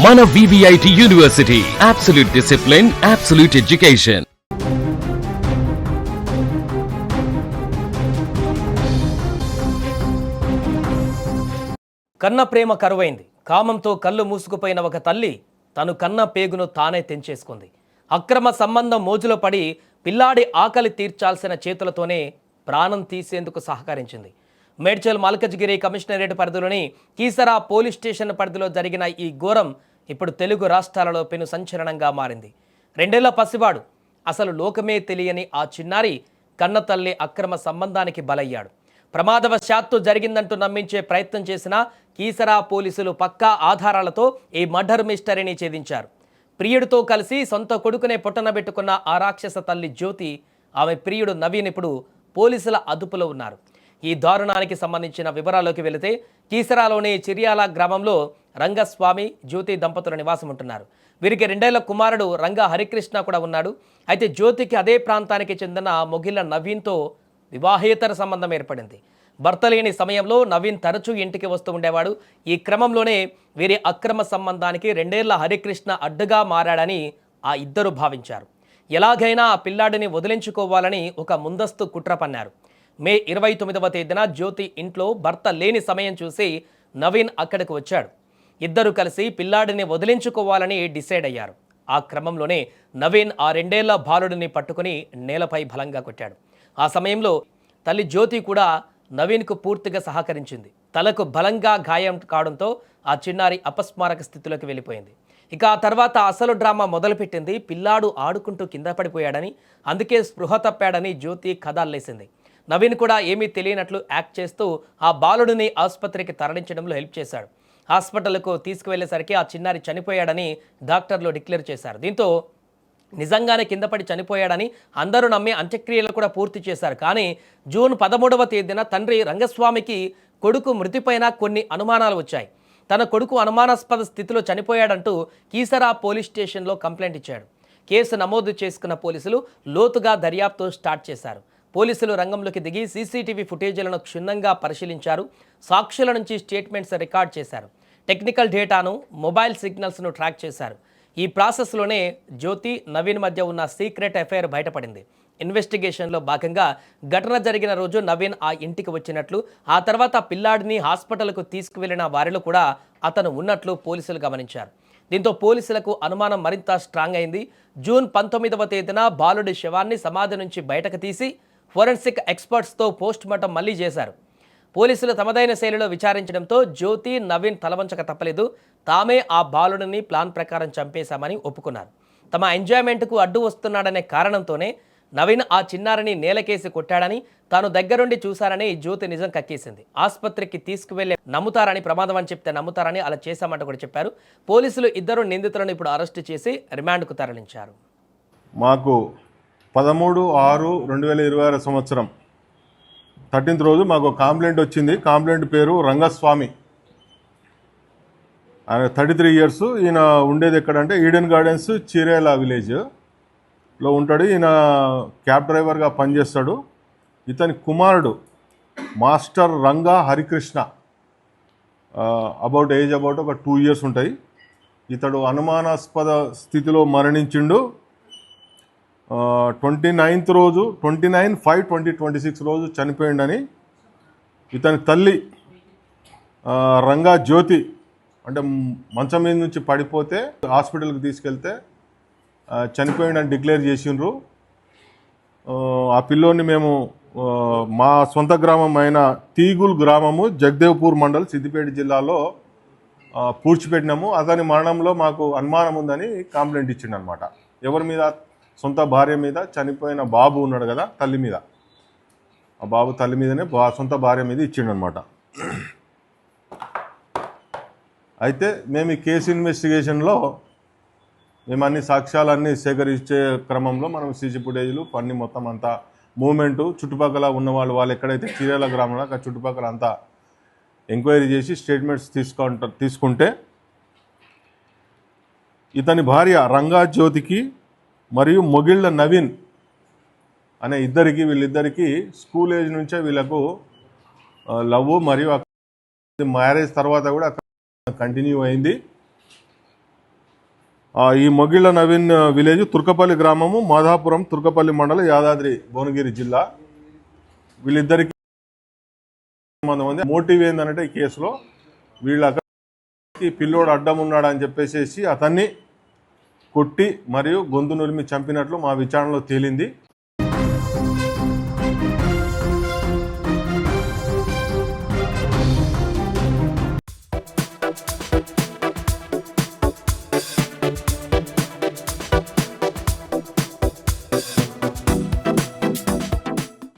మన VVIT university, absolute discipline, absolute education. కన్న ప్రేమ కరువైంది. కామంతో కళ్ళు మూసుకుపోయిన ఒక తల్లి తను కన్న పేగును తానే తెంచేసుకుంది. అక్రమ సంబంధం మోజులో పడి పిల్లాడి ఆకలి తీర్చాల్సిన చేతులతోనే ప్రాణం తీసేందుకు సహకరించింది. మేడ్చల్ మల్కజ్గిరి కమిషనరేట్ పరిధిలోని కీసరా పోలీస్ స్టేషన్ పరిధిలో జరిగిన ఈ ఘోరం ఇప్పుడు తెలుగు రాష్ట్రాలలో పెను సంచలనంగా మారింది. 2 ఏళ్ల పసివాడు, అసలు లోకమే తెలియని ఆ చిన్నారి కన్న తల్లి అక్రమ సంబంధానికి బలయ్యాడు. ప్రమాదవశాత్తు జరిగిందంటూ నమ్మించే ప్రయత్నం చేసిన కీసరా పోలీసులు పక్కా ఆధారాలతో ఈ మర్డర్ మిస్టరీని ఛేదించారు. ప్రియుడితో కలిసి సొంత కొడుకునే పొట్టనబెట్టుకున్న ఆ రాక్షస తల్లి జ్యోతి, ఆమె ప్రియుడు నవీన్ ఇప్పుడు పోలీసుల అదుపులో ఉన్నారు. ఈ దారుణానికి సంబంధించిన వివరాల్లోకి వెళితే, కీసరాలోని చిర్యాల గ్రామంలో రంగస్వామి, జ్యోతి దంపతుల నివాసం ఉంటున్నారు. వీరికి 2 ఏళ్ల కుమారుడు రంగ హరికృష్ణ కూడా ఉన్నాడు. అయితే జ్యోతికి అదే ప్రాంతానికి చెందిన మొగిళ్ళ నవీన్తో వివాహేతర సంబంధం ఏర్పడింది. భర్త లేని సమయంలో నవీన్ తరచూ ఇంటికి వస్తూ ఉండేవాడు. ఈ క్రమంలోనే వీరి అక్రమ సంబంధానికి 2 ఏళ్ల హరికృష్ణ అడ్డుగా మారాడని ఆ ఇద్దరు భావించారు. ఎలాగైనా ఆ పిల్లాడిని వదిలించుకోవాలని ఒక ముందస్తు కుట్ర పన్నారు. మే 29వ తేదీన జ్యోతి ఇంట్లో భర్త లేని సమయం చూసి నవీన్ అక్కడికి వచ్చాడు. ఇద్దరు కలిసి పిల్లాడిని వదిలించుకోవాలని డిసైడ్ అయ్యారు. ఆ క్రమంలోనే నవీన్ ఆ 2 ఏళ్ల బాలుడిని పట్టుకుని నేలపై బలంగా కొట్టాడు. ఆ సమయంలో తల్లి జ్యోతి కూడా నవీన్కు పూర్తిగా సహకరించింది. తలకు బలంగా గాయం కావడంతో ఆ చిన్నారి అపస్మారక స్థితిలోకి వెళ్ళిపోయింది. ఇక ఆ తర్వాత అసలు డ్రామా మొదలుపెట్టింది. పిల్లాడు ఆడుకుంటూ కింద పడిపోయాడని, అందుకే స్పృహ తప్పాడని జ్యోతి కథల్లేసింది. నవీన్ కూడా ఏమీ తెలియనట్లు యాక్ట్ చేస్తూ ఆ బాలుడిని ఆసుపత్రికి తరలించడంలో హెల్ప్ చేశాడు. హాస్పిటల్కు తీసుకువెళ్లేసరికి ఆ చిన్నారి చనిపోయాడని డాక్టర్లు డిక్లేర్ చేశారు. దీంతో నిజంగానే కింద పడి చనిపోయాడని అందరూ నమ్మి అంత్యక్రియలు కూడా పూర్తి చేశారు. కానీ జూన్ 13వ తేదీన తండ్రి రంగస్వామికి కొడుకు మృతిపైన కొన్ని అనుమానాలు వచ్చాయి. తన కొడుకు అనుమానాస్పద స్థితిలో చనిపోయాడంటూ కీసరా పోలీస్ స్టేషన్లో కంప్లైంట్ ఇచ్చాడు. కేసు నమోదు చేసుకున్న పోలీసులు లోతుగా దర్యాప్తు స్టార్ట్ చేశారు. పోలీసులు రంగంలోకి దిగి సీసీటీవీ ఫుటేజీలను క్షుణ్ణంగా పరిశీలించారు. సాక్షుల నుంచి స్టేట్మెంట్స్ రికార్డ్ చేశారు. టెక్నికల్ డేటాను, మొబైల్ సిగ్నల్స్ను ట్రాక్ చేశారు. ఈ ప్రాసెస్లోనే జ్యోతి, నవీన్ మధ్య ఉన్న సీక్రెట్ అఫైర్ బయటపడింది. ఇన్వెస్టిగేషన్లో భాగంగా ఘటన జరిగిన రోజు నవీన్ ఆ ఇంటికి వచ్చినట్లు, ఆ తర్వాత పిల్లాడిని హాస్పిటల్కు తీసుకువెళ్లిన వారిలో కూడా అతను ఉన్నట్లు పోలీసులు గమనించారు. దీంతో పోలీసులకు అనుమానం మరింత స్ట్రాంగ్ అయింది. జూన్ 19వ తేదీన బాలుడి శవాన్ని సమాధి నుంచి బయటకు తీసి ఫోరెన్సిక్ ఎక్స్పర్ట్స్తో పోస్ట్ మార్టం మళ్లీ చేశారు. పోలీసులు తమదైన శైలిలో విచారించడంతో జ్యోతి, నవీన్ తలవంచక తప్పలేదు. తామే ఆ బాలుడిని ప్లాన్ ప్రకారం చంపేశామని ఒప్పుకున్నారు. తమ ఎంజాయ్మెంట్కు అడ్డు వస్తున్నాడనే కారణంతోనే నవీన్ ఆ చిన్నారిని నేలకేసి కొట్టాడని, తాను దగ్గరుండి చూశారని జ్యోతి నిజం కక్కేసింది. ఆసుపత్రికి తీసుకువెళ్లే నమ్ముతారని, ప్రమాదం అని చెప్తే నమ్ముతారని అలా చేశామంటూ కూడా చెప్పారు. పోలీసులు ఇద్దరు నిందితులను ఇప్పుడు అరెస్టు చేసి రిమాండ్కు తరలించారు. మాకు 13/6/2026 సంవత్సరం 13th రోజు మాకు కంప్లైంట్ వచ్చింది. కంప్లైంట్ పేరు రంగస్వామి, ఆయన 33 years. ఈయన ఉండేది ఎక్కడంటే ఈడెన్ గార్డెన్స్, చిరేలా విలేజ్లో ఉంటాడు. ఈయన క్యాబ్ డ్రైవర్గా పనిచేస్తాడు. ఇతని కుమారుడు master Ranga Harikrishna, age about ఒక 2 years ఉంటాయి. ఇతడు అనుమానాస్పద స్థితిలో మరణించిండు. 29th రోజు 29/5/2026 రోజు చనిపోయిండని ఇతని తల్లి రంగా జ్యోతి, అంటే మంచం మీద నుంచి పడిపోతే హాస్పిటల్కి తీసుకెళ్తే చనిపోయిండని డిక్లేర్ చేసిండ్రు. ఆ పిల్లోని మేము మా సొంత గ్రామం అయిన తీగుల్ గ్రామము, జగదేవ్పూర్ మండల్, సిద్దిపేట జిల్లాలో పూడ్చిపెట్టినాము. అతని మరణంలో మాకు అనుమానం ఉందని కంప్లైంట్ ఇచ్చిండు అనమాట. ఎవరి మీద? సొంత భార్య మీద. చనిపోయిన బాబు ఉన్నాడు కదా, తల్లి మీద. ఆ బాబు తల్లి మీదనే సొంత భార్య మీద ఇచ్చిండు అనమాట. అయితే మేము ఈ కేసు ఇన్వెస్టిగేషన్లో మేము అన్ని సాక్ష్యాలన్నీ సేకరించే క్రమంలో మనం సీసీ ఫుటేజ్లు అన్ని మొత్తం అంతా మూమెంటు, చుట్టుపక్కల ఉన్నవాళ్ళు ఎక్కడైతే చీరాల గ్రామంలో ఆ చుట్టుపక్కల అంతా ఎంక్వైరీ చేసి స్టేట్మెంట్స్ తీసుకుంటే ఇతని భార్య రంగా జ్యోతికి మరియు మొగిళ్ళ నవీన్ అనే వీళ్ళిద్దరికి స్కూల్ ఏజ్ నుంచే వీళ్ళకు లవ్ మరియు మ్యారేజ్ తర్వాత కూడా కంటిన్యూ అయింది. ఈ మొగిళ్ళ నవీన్ విలేజ్ తుర్కపల్లి గ్రామము, మాధాపురం, తుర్కపల్లి మండలం, యాదాద్రి భువనగిరి జిల్లా. వీళ్ళిద్దరికి సంబంధం ఉంది. మోటివ్ ఏంటంటే ఈ కేసులో వీళ్ళకి పిల్లోడు అడ్డం ఉన్నాడని చెప్పేసి అతన్ని కొట్టి మరియు గొంతు నులిమి చంపినట్లు మా విచారణలో తేలింది.